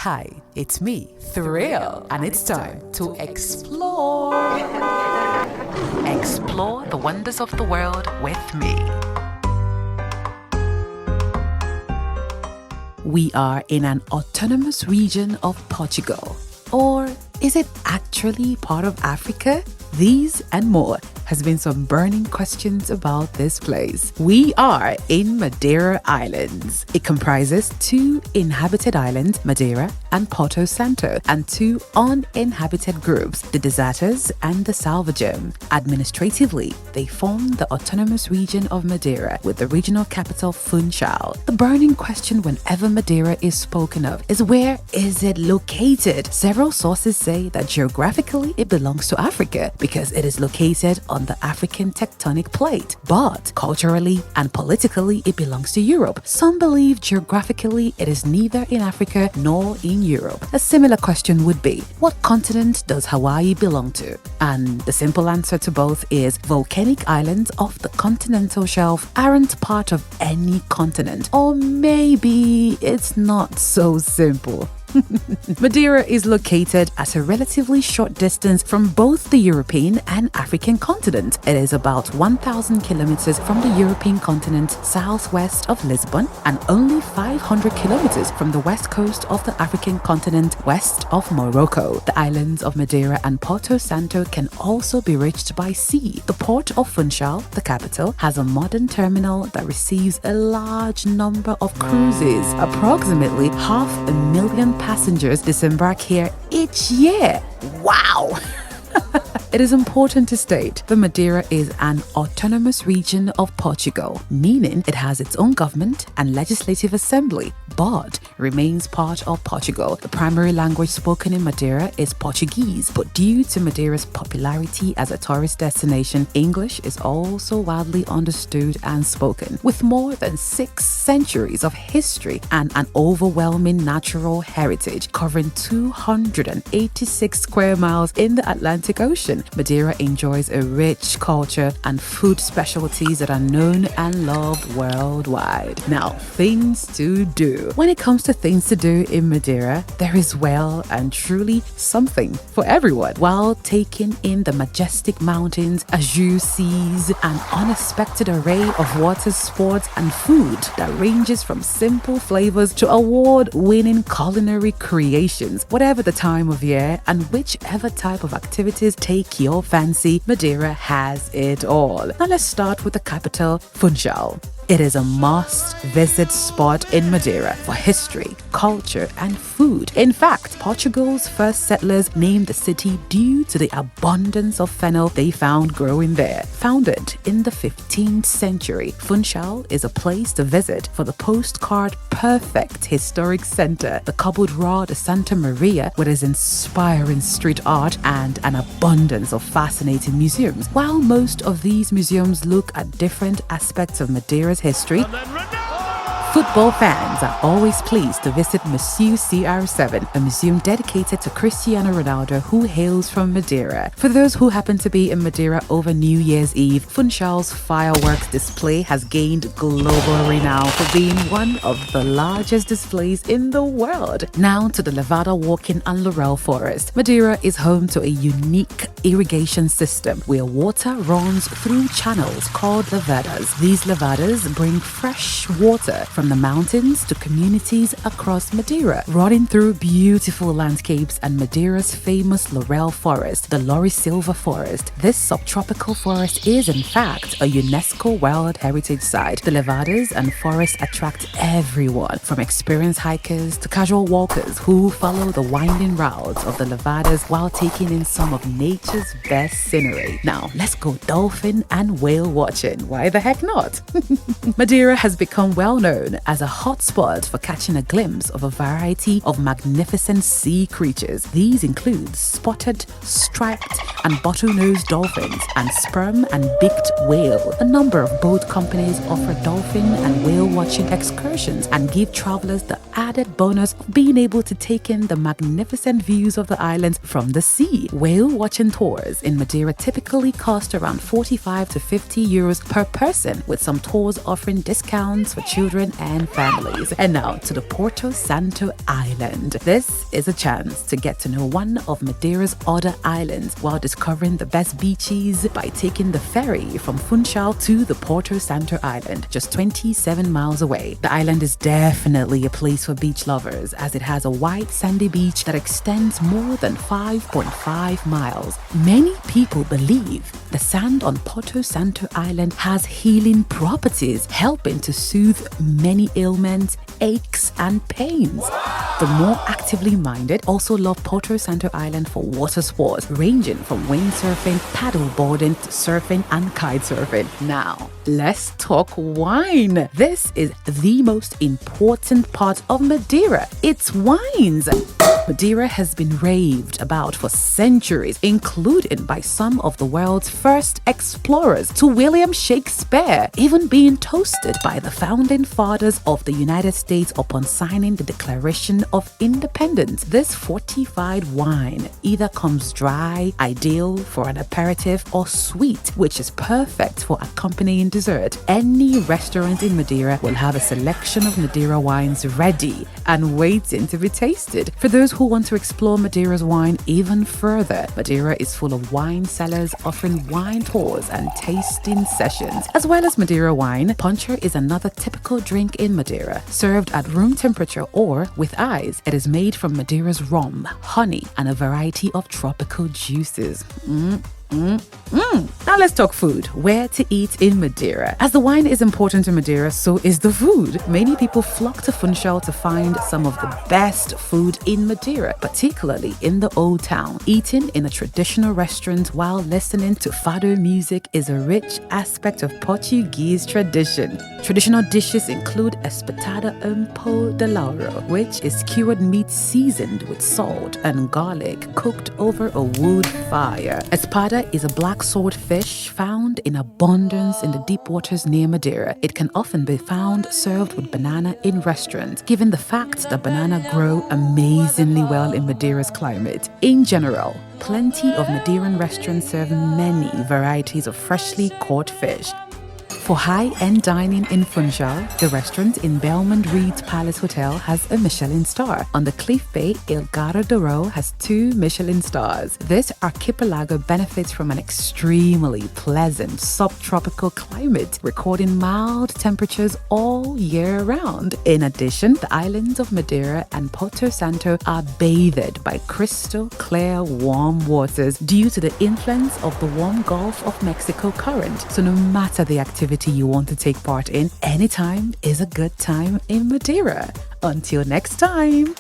Hi, it's me, Thrill, and it's time to explore. Explore the wonders of the world with me. We are in an autonomous region of Portugal. Or is it actually part of Africa? These and more has been some burning questions about this place. We are in Madeira Islands. It comprises 2 inhabited islands, Madeira and Porto Santo, and 2 uninhabited groups, the Deserters and the Salvagem. Administratively, they form the autonomous region of Madeira with the regional capital Funchal. The burning question whenever Madeira is spoken of is, where is it located? Several sources say that geographically it belongs to Africa because it is located on the African tectonic plate, but culturally and politically it belongs to Europe. Some believe geographically it is neither in Africa nor in Europe. A similar question would be, what continent does Hawaii belong to? And the simple answer to both is volcanic islands off the continental shelf aren't part of any continent. Or maybe it's not so simple. Madeira is located at a relatively short distance from both the European and African continent. It is about 1,000 kilometers from the European continent southwest of Lisbon and only 500 kilometers from the west coast of the African continent west of Morocco. The islands of Madeira and Porto Santo can also be reached by sea. The port of Funchal, the capital, has a modern terminal that receives a large number of cruises. Approximately 500,000 passengers disembark here each year. Wow! It is important to state that Madeira is an autonomous region of Portugal, meaning it has its own government and legislative assembly, but remains part of Portugal. The primary language spoken in Madeira is Portuguese, but due to Madeira's popularity as a tourist destination, English is also widely understood and spoken. With more than 6 centuries of history and an overwhelming natural heritage covering 286 square miles in the Atlantic Ocean, Madeira enjoys a rich culture and food specialties that are known and loved worldwide. Now, things to do. When it comes to things to do in Madeira, there is well and truly something for everyone. While taking in the majestic mountains, azure seas, an unexpected array of water sports and food that ranges from simple flavors to award-winning culinary creations. Whatever the time of year and whichever type of activities take your fancy, Madeira has it all. Now let's start with the capital, Funchal. It is a must-visit spot in Madeira for history, culture, and food. In fact, Portugal's first settlers named the city due to the abundance of fennel they found growing there. Founded in the 15th century, Funchal is a place to visit for the postcard-perfect historic center, the Cabo de Santa Maria, with its inspiring street art and an abundance of fascinating museums. While most of these museums look at different aspects of Madeira's history, football fans are always pleased to visit Museu CR7, a museum dedicated to Cristiano Ronaldo, who hails from Madeira. For those who happen to be in Madeira over New Year's Eve, Funchal's fireworks display has gained global renown for being one of the largest displays in the world. Now to the Levada Walking and Laurel Forest. Madeira is home to a unique irrigation system where water runs through channels called levadas. These levadas bring fresh water from the mountains to communities across Madeira, running through beautiful landscapes and Madeira's famous laurel forest, the Laurisilva Forest. This subtropical forest is in fact a UNESCO World Heritage Site. The levadas and forest attract everyone, from experienced hikers to casual walkers who follow the winding routes of the levadas while taking in some of nature's best scenery. Now, let's go dolphin and whale watching. Why the heck not? Madeira has become well known as a hotspot for catching a glimpse of a variety of magnificent sea creatures. These include spotted, striped, and bottlenose dolphins and sperm and beaked whale. A number of boat companies offer dolphin and whale watching excursions and give travelers the added bonus of being able to take in the magnificent views of the islands from the sea. Whale watching tours in Madeira typically cost around 45 to 50 euros per person, with some tours offering discounts for children and families. And now to the Porto Santo Island. This is a chance to get to know one of Madeira's other islands while discovering the best beaches by taking the ferry from Funchal to the Porto Santo Island, just 27 miles away. The island is definitely a place for beach lovers as it has a wide sandy beach that extends more than 5.5 miles. Many people believe the sand on Porto Santo Island has healing properties, helping to soothe many ailments, aches, and pains. The more actively minded also love Porto Santo Island for water sports, ranging from windsurfing, paddleboarding, to surfing, and kite surfing. Now, let's talk wine. This is the most important part of Madeira. It's wines. Madeira has been raved about for centuries, including by some of the world's first explorers, to William Shakespeare, even being toasted by the founding fathers of the United States upon signing the Declaration of Independence. This fortified wine either comes dry, ideal for an aperitif, or sweet, which is perfect for accompanying dessert. Any restaurant in Madeira will have a selection of Madeira wines ready and waiting to be tasted. For those who want to explore Madeira's wine even further, Madeira is full of wine cellars offering wine tours and tasting sessions. As well as Madeira wine, puncher is another typical drink in Madeira. Served at room temperature or with ice, it is made from Madeira's rum, honey, and a variety of tropical juices. Now let's talk food. Where to eat in Madeira. As the wine is important to Madeira, so is the food. Many people flock to Funchal to find some of the best food in Madeira, particularly in the Old Town. Eating in a traditional restaurant while listening to fado music is a rich aspect of Portuguese tradition. Traditional dishes include espetada po de lauro, which is cured meat seasoned with salt and garlic cooked over a wood fire. Espada is a black swordfish found in abundance in the deep waters near Madeira. It can often be found served with banana in restaurants, given the fact that banana grow amazingly well in Madeira's climate. In general, plenty of Madeiran restaurants serve many varieties of freshly caught fish. For high-end dining in Funchal, the restaurant in Belmond Reed's Palace Hotel has a Michelin star. On the Cliff Bay, Il Garo de Ro has 2 Michelin stars. This archipelago benefits from an extremely pleasant subtropical climate, recording mild temperatures all year round. In addition, the islands of Madeira and Porto Santo are bathed by crystal clear warm waters due to the influence of the warm Gulf of Mexico current. So no matter the activity you want to take part in, anytime is a good time in Madeira. Until next time.